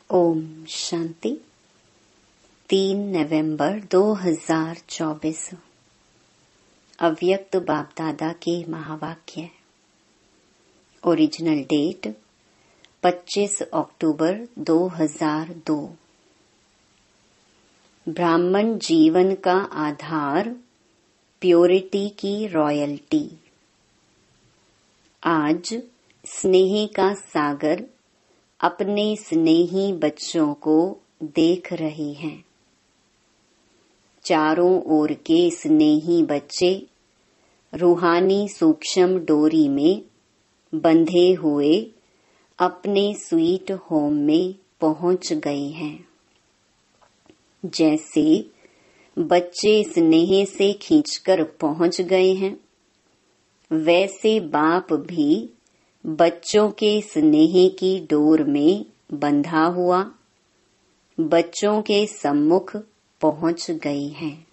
ओम शांति। 3 नवंबर 2024 अव्यक्त बाप दादा के महावाक्य। ओरिजिनल डेट 25 अक्टूबर 2002। ब्राह्मण जीवन का आधार प्योरिटी की रॉयल्टी। आज स्नेह का सागर अपने स्नेही बच्चों को देख रहे हैं। चारों ओर के स्नेही बच्चे रूहानी सूक्ष्म डोरी में बंधे हुए अपने स्वीट होम में पहुंच गए हैं। जैसे बच्चे स्नेह से खींचकर पहुंच गए हैं, वैसे बाप भी बच्चों के स्नेह की डोर में बंधा हुआ बच्चों के सम्मुख पहुंच गए हैं।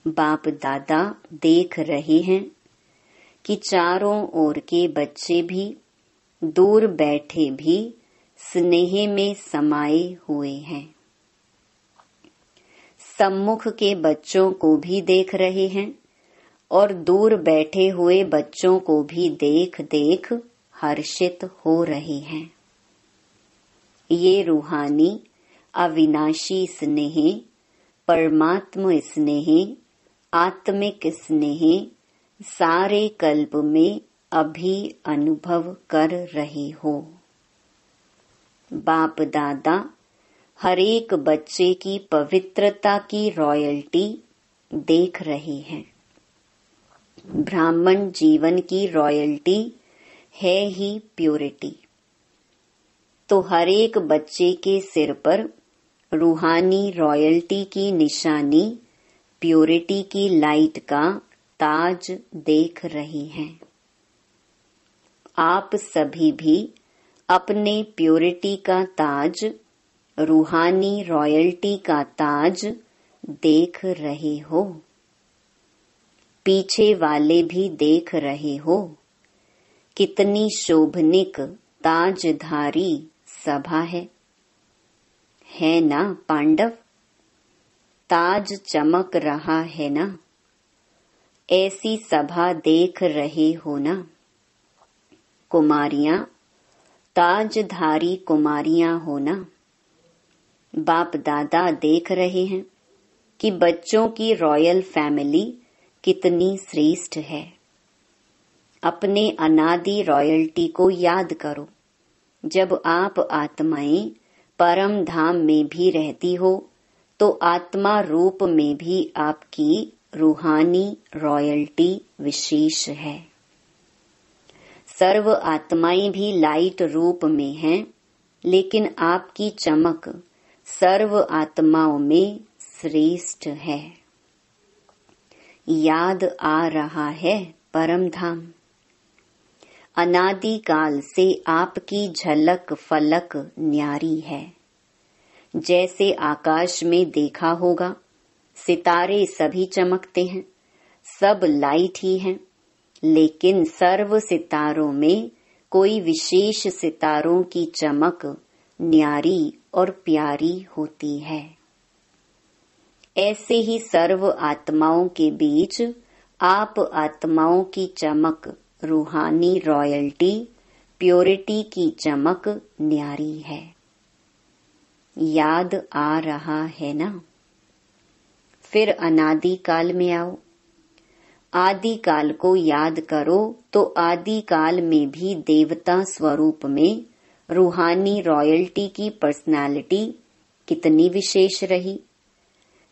बाप दादा देख रहे हैं कि चारों ओर के बच्चे भी दूर बैठे भी स्नेह में समाये हुए हैं। सम्मुख के बच्चों को भी देख रहे हैं और दूर बैठे हुए बच्चों को भी देख देख हर्षित हो रहे हैं। ये रूहानी अविनाशी स्नेह, परमात्म स्नेह, आत्मिक स्नेह सारे कल्प में अभी अनुभव कर रहे हो। बाप दादा हरेक बच्चे की पवित्रता की रॉयल्टी देख रहे हैं। ब्राह्मण जीवन की रॉयल्टी है ही प्योरिटी। तो हरेक बच्चे के सिर पर रूहानी रॉयल्टी की निशानी प्योरिटी की लाइट का ताज देख रही हैं। आप सभी भी अपने प्योरिटी का ताज, रूहानी रॉयल्टी का ताज देख रहे हो। पीछे वाले भी देख रहे हो कितनी शोभनिक ताजधारी सभा है ना पांडव? ताज चमक रहा है ना? ऐसी सभा देख रहे हो ना? कुमारियां, ताजधारी कुमारियां हो ना? बाप दादा देख रहे हैं कि बच्चों की रॉयल फैमिली कितनी श्रेष्ठ है। अपने अनादि रॉयल्टी को याद करो। जब आप आत्माएं परम धाम में भी रहती हो तो आत्मा रूप में भी आपकी रूहानी रॉयल्टी विशेष है। सर्व आत्माएं भी लाइट रूप में हैं, लेकिन आपकी चमक सर्व आत्माओं में श्रेष्ठ है। याद आ रहा है परम धाम। अनादि काल से आपकी झलक फलक न्यारी है। जैसे आकाश में देखा होगा, सितारे सभी चमकते हैं, सब लाइट ही हैं, लेकिन सर्व सितारों में कोई विशेष सितारों की चमक न्यारी और प्यारी होती है। ऐसे ही सर्व आत्माओं के बीच आप आत्माओं की चमक, रूहानी रॉयल्टी, प्योरिटी की चमक न्यारी है। याद आ रहा है ना? फिर अनादि काल में आओ। आदि काल को याद करो तो आदि काल में भी देवता स्वरूप में रूहानी रॉयल्टी की पर्सनालिटी कितनी विशेष रही।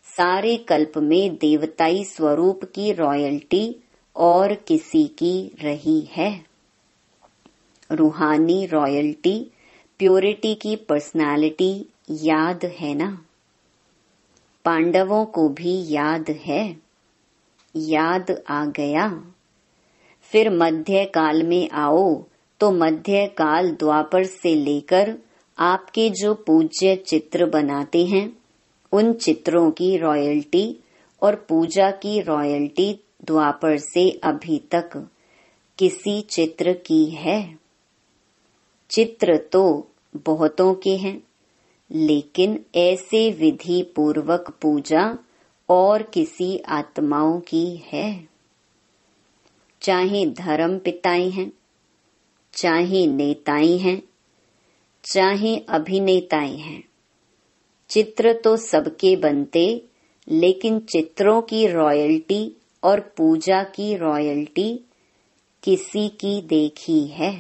सारे कल्प में देवताई स्वरूप की रॉयल्टी और किसी की रही है? रूहानी रॉयल्टी, प्योरिटी की पर्सनालिटी याद है ना? पांडवों को भी याद है। याद आ गया। फिर मध्य काल में आओ तो मध्य काल द्वापर से लेकर आपके जो पूज्य चित्र बनाते हैं, उन चित्रों की रॉयल्टी और पूजा की रॉयल्टी द्वापर से अभी तक किसी चित्र की है? चित्र तो बहुतों के हैं, लेकिन ऐसे विधि पूर्वक पूजा और किसी आत्माओं की है। चाहे धर्म पिताएं हैं, चाहे नेताएं हैं, चाहे अभिनेताएं हैं, चित्र तो सबके बनते, लेकिन चित्रों की रॉयल्टी और पूजा की रॉयल्टी किसी की देखी है।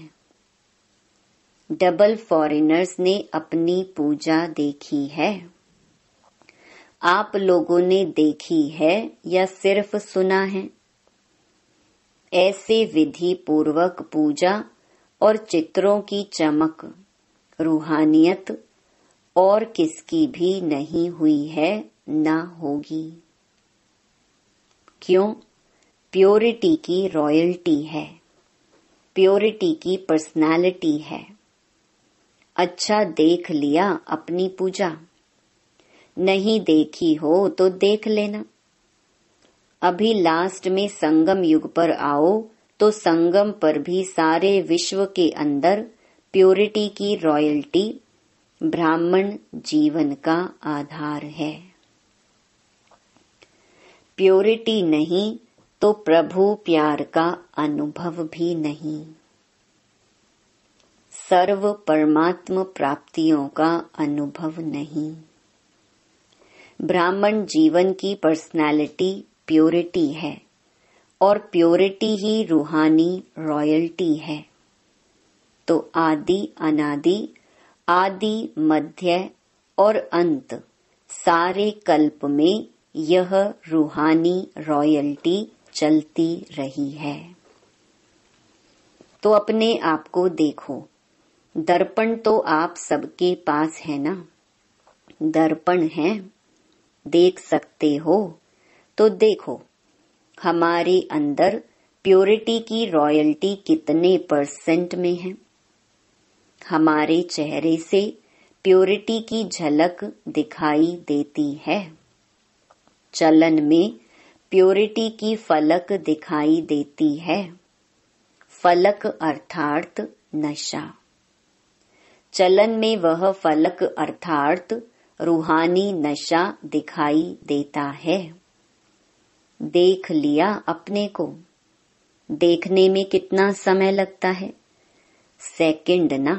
डबल फॉरेनर्स ने अपनी पूजा देखी है। आप लोगों ने देखी है या सिर्फ सुना है? ऐसे विधि पूर्वक पूजा और चित्रों की चमक, रूहानियत और किसकी भी नहीं हुई है, ना होगी। क्यों? प्योरिटी की रॉयल्टी है, प्योरिटी की पर्सनालिटी है। अच्छा देख लिया अपनी पूजा, नहीं देखी हो तो देख लेना। अभी लास्ट में संगम युग पर आओ तो संगम पर भी सारे विश्व के अंदर प्योरिटी की रॉयल्टी ब्राह्मण जीवन का आधार है। प्योरिटी नहीं तो प्रभु प्यार का अनुभव भी नहीं। सर्व परमात्म प्राप्तियों का अनुभव नहीं। ब्राह्मण जीवन की पर्सनालिटी प्योरिटी है और प्योरिटी ही रूहानी रॉयल्टी है। तो आदि अनादि, आदि मध्य और अंत सारे कल्प में यह रूहानी रॉयल्टी चलती रही है। तो अपने आप को देखो। दर्पण तो आप सबके पास है ना? दर्पण है, देख सकते हो तो देखो हमारे अंदर प्योरिटी की रॉयल्टी कितने % में है। हमारे चेहरे से प्योरिटी की झलक दिखाई देती है। चलन में प्योरिटी की फलक दिखाई देती है। फलक अर्थात नशा। चलन में वह फलक अर्थात रूहानी नशा दिखाई देता है। देख लिया अपने को। देखने में कितना समय लगता है? सेकंड ना।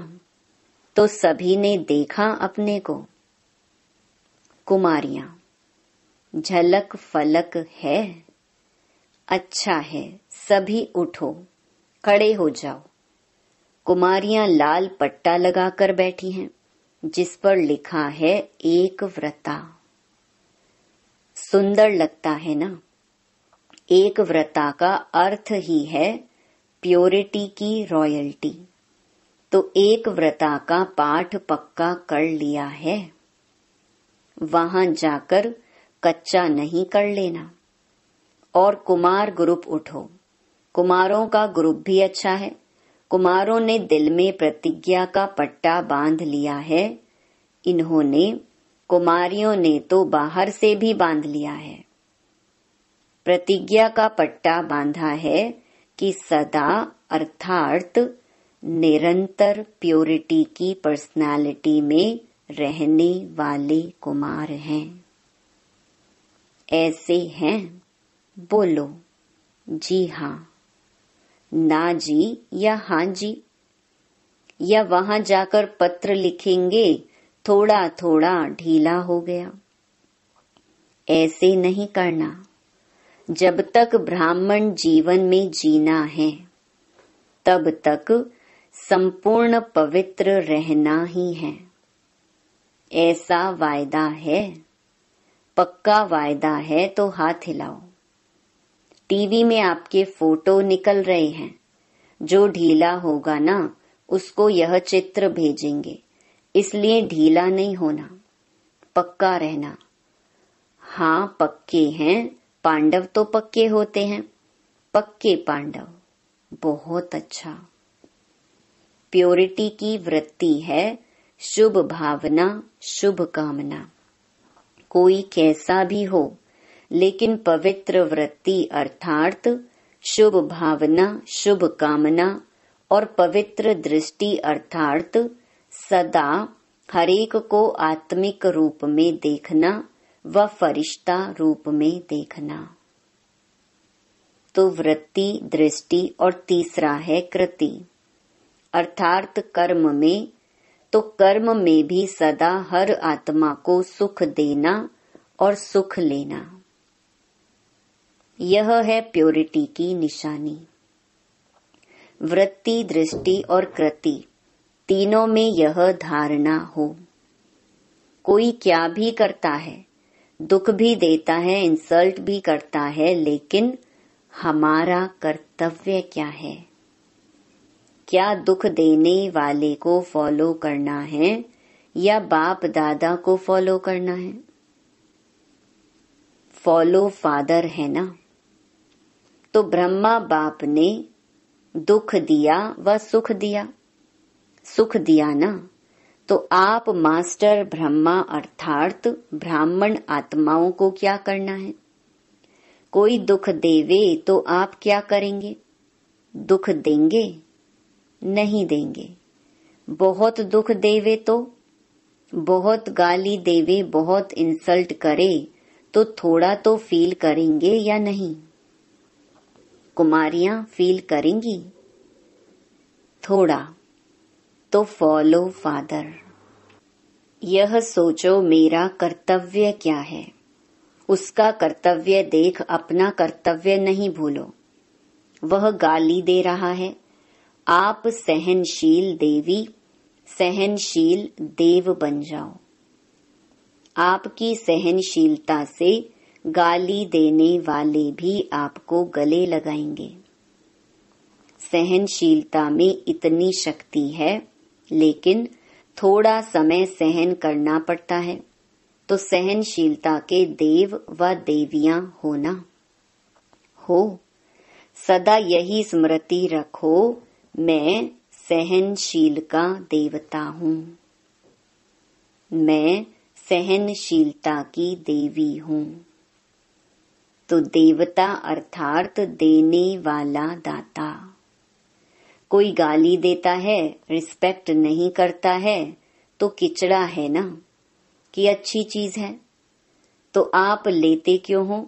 तो सभी ने देखा अपने को। कुमारियां, झलक फलक है। अच्छा है, सभी उठो, खड़े हो जाओ। कुमारियां लाल पट्टा लगाकर बैठी हैं, जिस पर लिखा है एक व्रता। सुंदर लगता है ना? एक व्रता का अर्थ ही है प्योरिटी की रॉयल्टी। तो एक व्रता का पाठ पक्का कर लिया है। वहां जाकर कच्चा नहीं कर लेना। और कुमार ग्रुप उठो। कुमारों का ग्रुप भी अच्छा है। कुमारों ने दिल में प्रतिज्ञा का पट्टा बांध लिया है। इन्होंने, कुमारियों ने तो बाहर से भी बांध लिया है। प्रतिज्ञा का पट्टा बांधा है कि सदा अर्थात निरंतर प्योरिटी की पर्सनालिटी में रहने वाले कुमार हैं। ऐसे हैं? बोलो जी हाँ, ना जी या हाँ जी। या वहां जाकर पत्र लिखेंगे थोड़ा थोड़ा ढीला हो गया। ऐसे नहीं करना। जब तक ब्राह्मण जीवन में जीना है तब तक संपूर्ण पवित्र रहना ही है। ऐसा वायदा है। पक्का वायदा है तो हाथ हिलाओ। टीवी में आपके फोटो निकल रहे हैं। जो ढीला होगा ना, उसको यह चित्र भेजेंगे। इसलिए ढीला नहीं होना, पक्का रहना। हाँ, पक्के हैं। पांडव तो पक्के होते हैं। पक्के पांडव, बहुत अच्छा। प्योरिटी की वृत्ति है शुभ भावना, शुभ कामना। कोई कैसा भी हो, लेकिन पवित्र वृत्ति अर्थात शुभ भावना, शुभ कामना और पवित्र दृष्टि अर्थात सदा हरेक को आत्मिक रूप में देखना व फरिश्ता रूप में देखना। तो वृत्ति, दृष्टि और तीसरा है कृति, अर्थात कर्म में। तो कर्म में भी सदा हर आत्मा को सुख देना और सुख लेना, यह है प्योरिटी की निशानी। वृत्ति, दृष्टि और कृति तीनों में यह धारणा हो। कोई क्या भी करता है, दुख भी देता है, इंसल्ट भी करता है, लेकिन हमारा कर्तव्य क्या है? क्या दुख देने वाले को फॉलो करना है या बाप दादा को फॉलो करना है? फॉलो फादर है ना। तो ब्रह्मा बाप ने दुख दिया व सुख दिया, सुख दिया ना। तो आप मास्टर ब्रह्मा अर्थात ब्राह्मण आत्माओं को क्या करना है? कोई दुख देवे तो आप क्या करेंगे? दुख देंगे? नहीं देंगे। बहुत दुख देवे तो, बहुत गाली देवे, बहुत इंसल्ट करे तो थोड़ा तो फील करेंगे या नहीं? कुमारियां फील करेंगी थोड़ा। तो फॉलो फादर। यह सोचो मेरा कर्तव्य क्या है, उसका कर्तव्य देख अपना कर्तव्य नहीं भूलो। वह गाली दे रहा है, आप सहनशील देवी, सहनशील देव बन जाओ। आपकी सहनशीलता से गाली देने वाले भी आपको गले लगाएंगे। सहनशीलता में इतनी शक्ति है, लेकिन थोड़ा समय सहन करना पड़ता है। तो सहनशीलता के देव व देवियां होना हो। सदा यही स्मृति रखो, मैं सहनशील का देवता हूँ, मैं सहनशीलता की देवी हूँ। तो देवता अर्थात देने वाला दाता। कोई गाली देता है, रिस्पेक्ट नहीं करता है तो किचड़ा है ना कि अच्छी चीज है? तो आप लेते क्यों हो?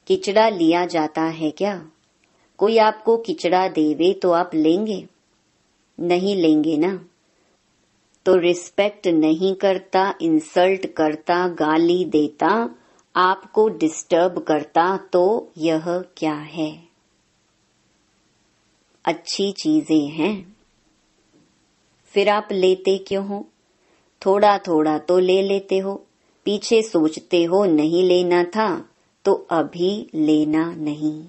किचड़ा लिया जाता है क्या? कोई आपको किचड़ा देवे तो आप लेंगे? नहीं लेंगे ना। तो रिस्पेक्ट नहीं करता, इंसल्ट करता, गाली देता, आपको डिस्टर्ब करता, तो यह क्या है? अच्छी चीजें हैं, फिर आप लेते क्यों हो? थोड़ा थोड़ा तो ले लेते हो, पीछे सोचते हो नहीं लेना था तो अभी लेना नहीं।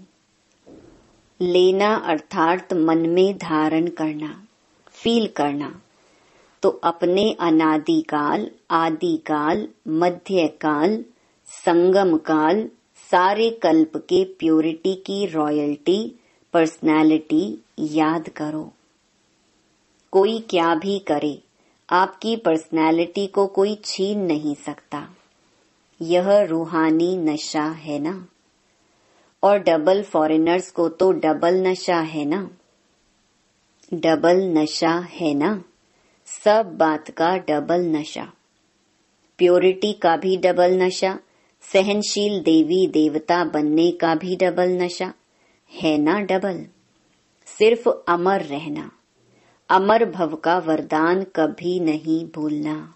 लेना अर्थात मन में धारण करना, फील करना। तो अपने अनादिकाल, आदिकाल, मध्यकाल, संगम काल, सारे कल्प के प्योरिटी की रॉयल्टी, पर्सनालिटी याद करो। कोई क्या भी करे, आपकी पर्सनालिटी को कोई छीन नहीं सकता। यह रूहानी नशा है ना। और डबल फॉरेनर्स को तो डबल नशा है ना, डबल नशा है ना। सब बात का डबल नशा, प्योरिटी का भी डबल नशा, सहनशील देवी देवता बनने का भी डबल नशा है ना। डबल सिर्फ अमर रहना, अमर भव का वरदान कभी नहीं भूलना।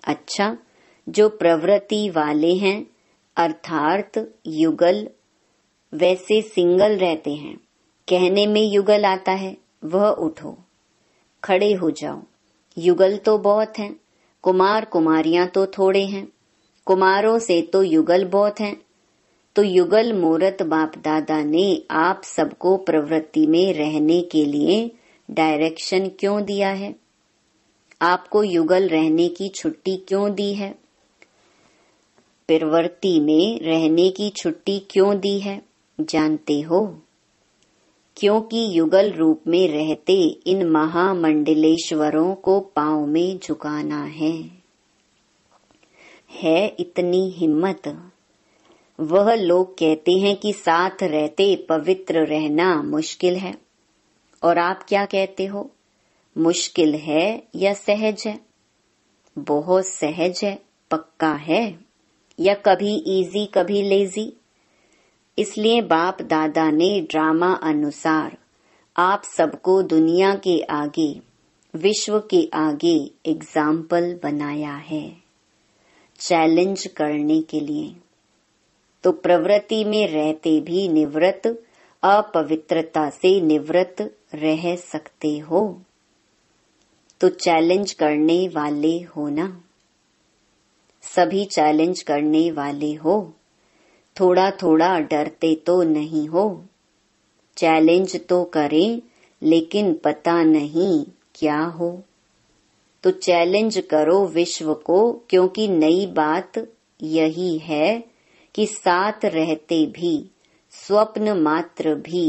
अच्छा, जो प्रवृत्ति वाले हैं अर्थात युगल, वैसे सिंगल रहते हैं, कहने में युगल आता है, वह उठो, खड़े हो जाओ। युगल तो बहुत हैं, कुमार कुमारियां तो थोड़े हैं, कुमारों से तो युगल बहुत हैं। तो युगल मूर्त बाप दादा ने आप सबको प्रवृत्ति में रहने के लिए डायरेक्शन क्यों दिया है? आपको युगल रहने की छुट्टी क्यों दी है? प्रवृत्ति में रहने की छुट्टी क्यों दी है जानते हो? क्योंकि युगल रूप में रहते इन महामंडलेश्वरों को पांव में झुकाना है इतनी हिम्मत। वह लोग कहते हैं कि साथ रहते पवित्र रहना मुश्किल है, और आप क्या कहते हो? मुश्किल है या सहज है? बहुत सहज है, पक्का है, या कभी इजी कभी लेजी? इसलिए बाप दादा ने ड्रामा अनुसार आप सबको दुनिया के आगे, विश्व के आगे एग्जाम्पल बनाया है, चैलेंज करने के लिए। तो प्रवृत्ति में रहते भी निवृत्त, अपवित्रता से निवृत्त रह सकते हो। तो चैलेंज करने वाले हो ना? सभी चैलेंज करने वाले हो? थोड़ा थोड़ा डरते तो नहीं हो? चैलेंज तो करें, लेकिन पता नहीं क्या हो। तो चैलेंज करो विश्व को, क्योंकि नई बात यही है कि साथ रहते भी, स्वप्न मात्र भी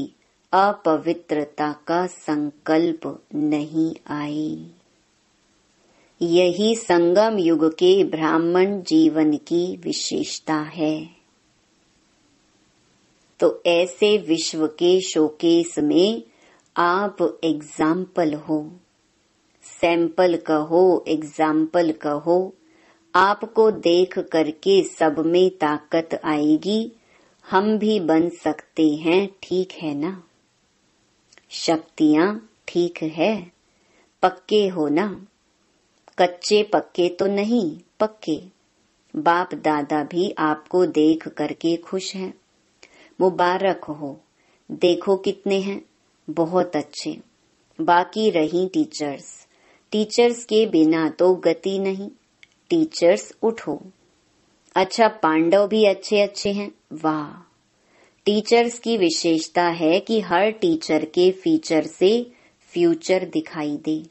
अपवित्रता का संकल्प नहीं आई। यही संगम युग के ब्राह्मण जीवन की विशेषता है। तो ऐसे विश्व के शोकेस में आप एग्जाम्पल हो, सैंपल कहो, एग्जाम्पल कहो। आपको देख करके सब में ताकत आएगी, हम भी बन सकते हैं, ठीक है ना? शक्तियां ठीक है, पक्के हो ना? कच्चे पक्के तो नहीं, पक्के। बाप दादा भी आपको देख करके खुश हैं। मुबारक हो, देखो कितने हैं, बहुत अच्छे। बाकी रही टीचर्स, टीचर्स के बिना तो गति नहीं। टीचर्स उठो। अच्छा, पांडव भी अच्छे अच्छे हैं, वाह। टीचर्स की विशेषता है कि हर टीचर के फीचर से फ्यूचर दिखाई दे,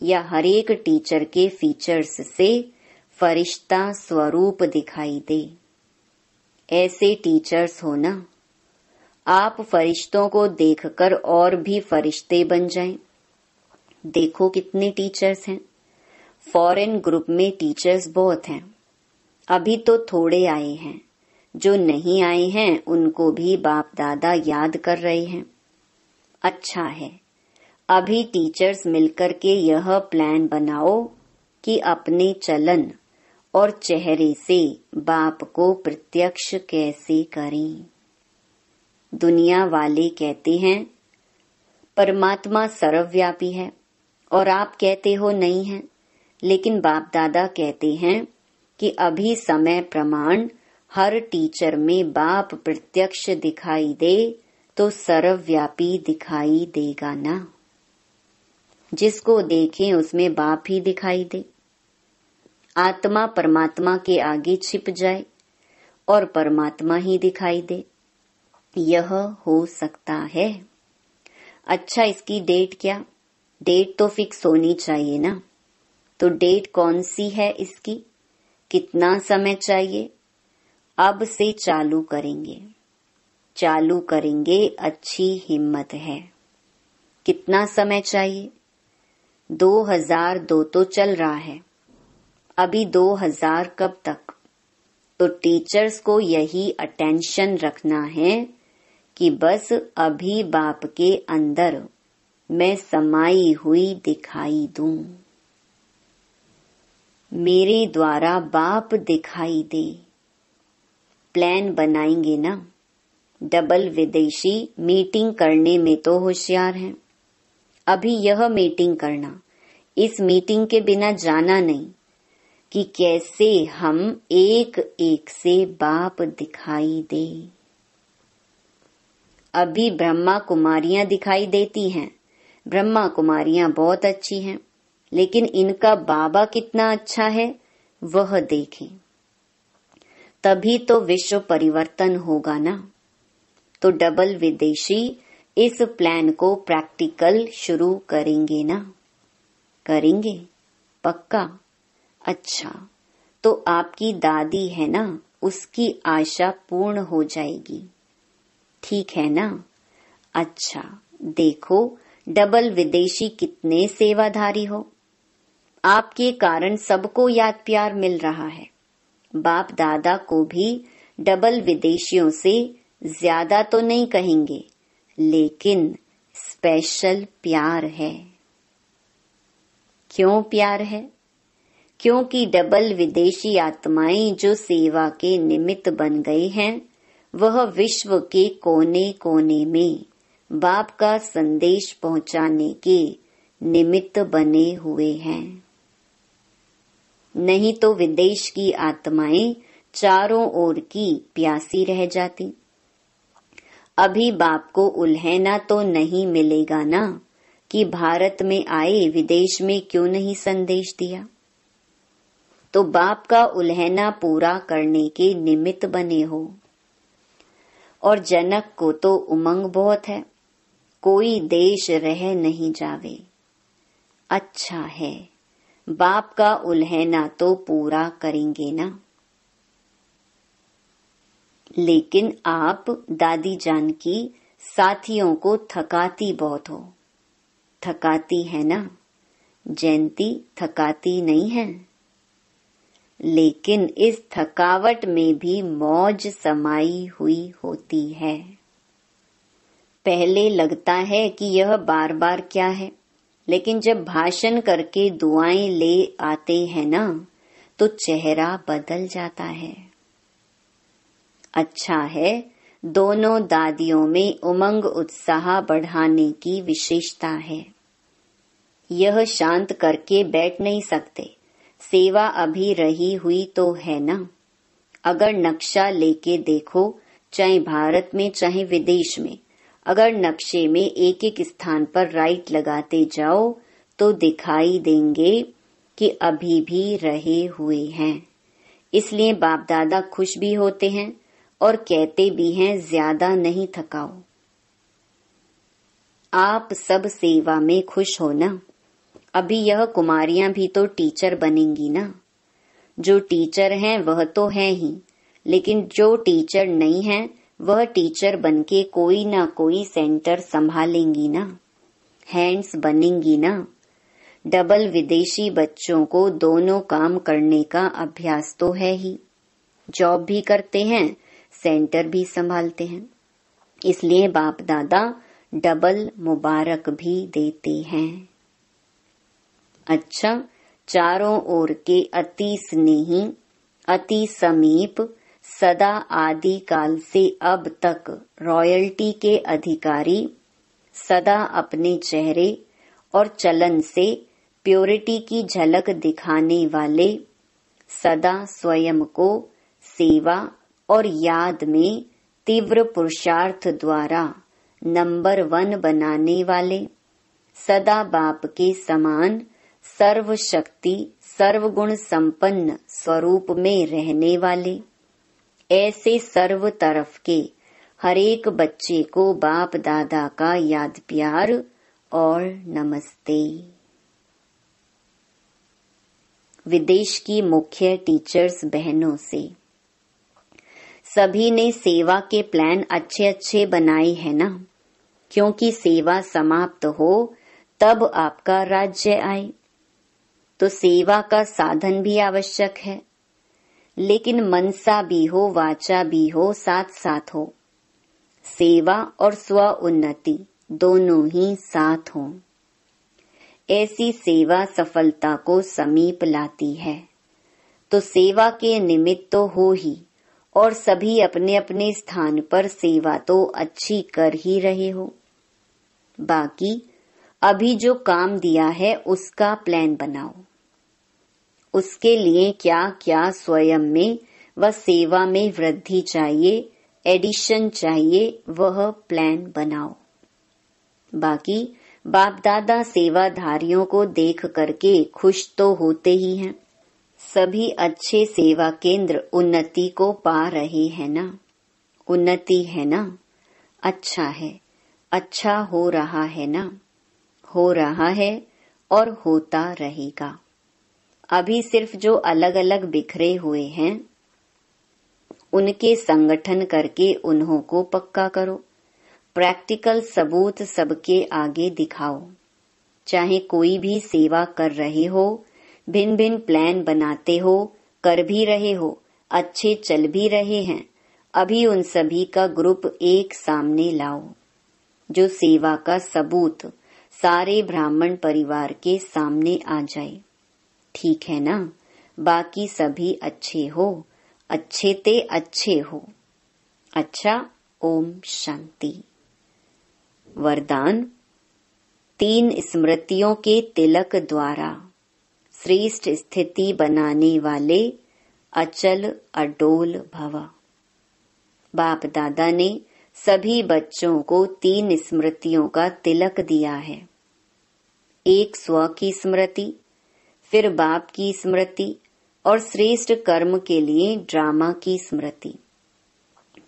या हर एक टीचर के फीचर्स से फरिश्ता स्वरूप दिखाई दे। ऐसे टीचर्स हो ना? आप फरिश्तों को देखकर और भी फरिश्ते बन जाएं। देखो कितने टीचर्स हैं। फॉरेन ग्रुप में टीचर्स बहुत हैं। अभी तो थोड़े आए हैं, जो नहीं आए हैं उनको भी बाप दादा याद कर रहे हैं। अच्छा है, अभी टीचर्स मिलकर के यह प्लान बनाओ कि अपने चलन और चेहरे से बाप को प्रत्यक्ष कैसे करें। दुनिया वाले कहते हैं परमात्मा सर्वव्यापी है, और आप कहते हो नहीं है। लेकिन बाप दादा कहते हैं कि अभी समय प्रमाण हर टीचर में बाप प्रत्यक्ष दिखाई दे तो सर्वव्यापी दिखाई देगा ना? जिसको देखें उसमें बाप ही दिखाई दे। आत्मा परमात्मा के आगे छिप जाए और परमात्मा ही दिखाई दे, यह हो सकता है। अच्छा, इसकी डेट क्या? डेट तो फिक्स होनी चाहिए ना। तो डेट कौन सी है इसकी? कितना समय चाहिए? अब से चालू करेंगे, चालू करेंगे, अच्छी हिम्मत है। कितना समय चाहिए? 2002 तो चल रहा है, अभी 2000 कब तक? तो टीचर्स को यही अटेंशन रखना है कि बस अभी बाप के अंदर मैं समाई हुई दिखाई दूं, मेरे द्वारा बाप दिखाई दे। प्लान बनाएंगे ना? डबल विदेशी मीटिंग करने में तो होशियार हैं। अभी यह मीटिंग करना, इस मीटिंग के बिना जाना नहीं कि कैसे हम एक एक से बाप दिखाई दे। अभी ब्रह्मा कुमारियां दिखाई देती हैं। ब्रह्मा कुमारियां बहुत अच्छी हैं, लेकिन इनका बाबा कितना अच्छा है वह देखें, तभी तो विश्व परिवर्तन होगा ना। तो डबल विदेशी इस प्लान को प्रैक्टिकल शुरू करेंगे ना? करेंगे पक्का? अच्छा, तो आपकी दादी है ना, उसकी आशा पूर्ण हो जाएगी, ठीक है ना? अच्छा, देखो डबल विदेशी कितने सेवाधारी हो। आपके कारण सबको याद प्यार मिल रहा है। बाप दादा को भी डबल विदेशियों से ज्यादा तो नहीं कहेंगे, लेकिन स्पेशल प्यार है। क्यों प्यार है? क्योंकि डबल विदेशी आत्माएं जो सेवा के निमित्त बन गए हैं, वह विश्व के कोने कोने में बाप का संदेश पहुंचाने के निमित्त बने हुए हैं। नहीं तो विदेश की आत्माएं चारों ओर की प्यासी रह जाती। अभी बाप को उल्हेना तो नहीं मिलेगा ना कि भारत में आए विदेश में क्यों नहीं संदेश दिया। तो बाप का उल्हेना पूरा करने के निमित्त बने हो। और जनक को तो उमंग बहुत है, कोई देश रह नहीं जावे। अच्छा है, बाप का उल्हेना तो पूरा करेंगे ना। लेकिन आप दादी जान की साथियों को थकाती बहुत हो। थकाती है ना? जयंती थकाती नहीं है। लेकिन इस थकावट में भी मौज समाई हुई होती है। पहले लगता है कि यह बार बार क्या है, लेकिन जब भाषण करके दुआएं ले आते हैं ना, तो चेहरा बदल जाता है। अच्छा है, दोनों दादियों में उमंग उत्साह बढ़ाने की विशेषता है। यह शांत करके बैठ नहीं सकते, सेवा अभी रही हुई तो है ना। अगर नक्शा लेके देखो, चाहे भारत में चाहे विदेश में, अगर नक्शे में एक एक स्थान पर राइट लगाते जाओ तो दिखाई देंगे कि अभी भी रहे हुए हैं। इसलिए बाप दादा खुश भी होते हैं और कहते भी हैं ज्यादा नहीं थकाओ। आप सब सेवा में खुश हो ना। अभी यह कुमारियां भी तो टीचर बनेंगी ना। जो टीचर हैं वह तो है ही, लेकिन जो टीचर नहीं है वह टीचर बनके कोई ना कोई सेंटर संभालेंगी ना, हैंड्स बनेंगी ना। डबल विदेशी बच्चों को दोनों काम करने का अभ्यास तो है ही, जॉब भी करते हैं, सेंटर भी संभालते हैं। इसलिए बाप दादा डबल मुबारक भी देते हैं। अच्छा, चारों ओर के अति स्नेही, अति समीप, सदा आदि काल से अब तक रॉयल्टी के अधिकारी, सदा अपने चेहरे और चलन से प्योरिटी की झलक दिखाने वाले, सदा स्वयं को सेवा और याद में तीव्र पुरुषार्थ द्वारा नंबर 1 बनाने वाले, सदा बाप के समान सर्वशक्ति सर्वगुण संपन्न स्वरूप में रहने वाले, ऐसे सर्व तरफ के हरेक बच्चे को बाप दादा का याद प्यार और नमस्ते। विदेश की मुख्य टीचर्स बहनों से सभी ने सेवा के प्लान अच्छे अच्छे बनाए हैं ना, क्योंकि सेवा समाप्त हो तब आपका राज्य आए। तो सेवा का साधन भी आवश्यक है, लेकिन मनसा भी हो वाचा भी हो, साथ साथ हो। सेवा और स्व उन्नति दोनों ही साथ हों। ऐसी सेवा सफलता को समीप लाती है। तो सेवा के निमित्त तो हो ही, और सभी अपने अपने स्थान पर सेवा तो अच्छी कर ही रहे हो। बाकी अभी जो काम दिया है उसका प्लान बनाओ। उसके लिए क्या क्या स्वयं में व सेवा में वृद्धि चाहिए, एडिशन चाहिए, वह प्लान बनाओ। बाकी बाप दादा सेवाधारियों को देख करके खुश तो होते ही हैं। सभी अच्छे सेवा केंद्र उन्नति को पा रहे हैं ना। उन्नति है ना, अच्छा है, अच्छा हो रहा है ना, हो रहा है और होता रहेगा। अभी सिर्फ जो अलग अलग बिखरे हुए हैं उनके संगठन करके उन्हों को पक्का करो। प्रैक्टिकल सबूत सबके आगे दिखाओ। चाहे कोई भी सेवा कर रहे हो, भिन्न भिन्न प्लान बनाते हो, कर भी रहे हो, अच्छे चल भी रहे हैं, अभी उन सभी का ग्रुप एक सामने लाओ। जो सेवा का सबूत सारे ब्राह्मण परिवार के सामने आ जाए। ठीक है ना? बाकी सभी अच्छे हो, अच्छे ते अच्छे हो। अच्छा, ओम शांति। वरदान। 3 स्मृतियों के तिलक द्वारा श्रेष्ठ स्थिति बनाने वाले अचल अडोल भव। बाप दादा ने सभी बच्चों को 3 स्मृतियों का तिलक दिया है। एक स्व की स्मृति, फिर बाप की स्मृति और श्रेष्ठ कर्म के लिए ड्रामा की स्मृति।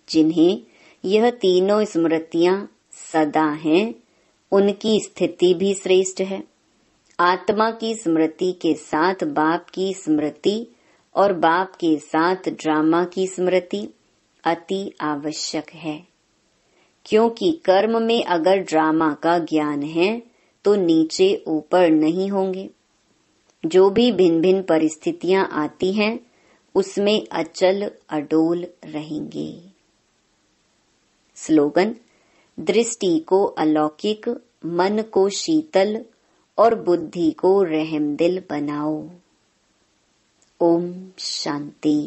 जिन्हें यह तीनों स्मृतियां सदा हैं, उनकी स्थिति भी श्रेष्ठ है। आत्मा की स्मृति के साथ बाप की स्मृति और बाप के साथ ड्रामा की स्मृति अति आवश्यक है, क्योंकि कर्म में अगर ड्रामा का ज्ञान है तो नीचे ऊपर नहीं होंगे। जो भी भिन्न भिन्न परिस्थितियां आती हैं उसमें अचल अडोल रहेंगे। स्लोगन। दृष्टि को अलौकिक, मन को शीतल और बुद्धि को रहमदिल बनाओ। ओम शांति।